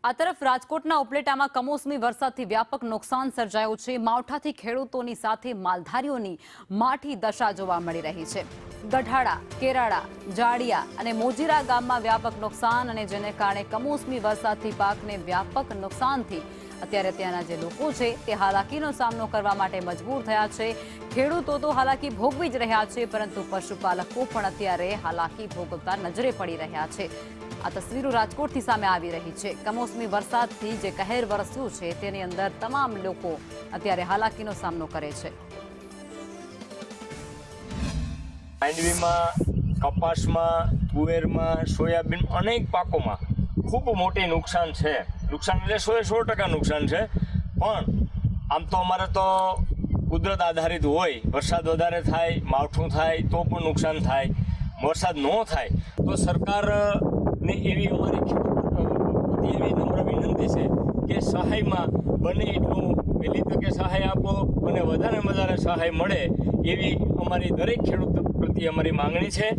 આ તરફ રાજકોટના ઉપલેટામાં કમોસમી વરસાદથી વ્યાપક નુકસાન સર્જાયું છે। માવઠાથી ખેડૂતોની સાથે માલધારીઓની માઠી દશા જોવા મળી રહી છે। ગઢાડા, કેરાડા, જાડિયા અને મોજીરા ગામમાં વ્યાપક નુકસાન અને જેને કારણે કમોસમી વરસાદથી પાકને વ્યાપક નુકસાનથી અત્યારે ત્યાંના જે લોકો છે તે હાલાકીનો સામનો કરવા માટે મજબૂર થયા છે। ખેડૂતો તો હાલાકી ભોગવી જ રહ્યા છે, પરંતુ પશુપાલકો પણ અત્યારે હાલાકી ભોગવતા નજરે પડી રહ્યા છે। આ તસવીરો રાજકોટથી સામે આવી રહી છે। કમોસમી વરસાદથી જે કહેર વરસ્યું છે તેની અંદર તમામ લોકો અત્યારે હાલાકીનો સામનો કરે છે। માંડવીમાં, કપાસમાં, તુવેરમાં, સોયાબીન અનેક પાકોમાં ખૂબ મોટી નુકસાન છે। નુકસાન એટલે 100% નુકસાન છે, પણ આમ તો અમારે તો કુદરત આધારિત હોય। વરસાદ વધારે થાય, માવઠું થાય તો પણ નુકસાન થાય, વરસાદ ન થાય તો સરકારને એવી અમારી ખેડૂત એવી નમ્ર વિનંતી છે કે સહાયમાં બને એટલું વહેલી તકે સહાય આપો અને વધારે સહાય મળે એવી અમારી દરેક ખેડૂત પ્રત્યે અમારી માંગણી છે।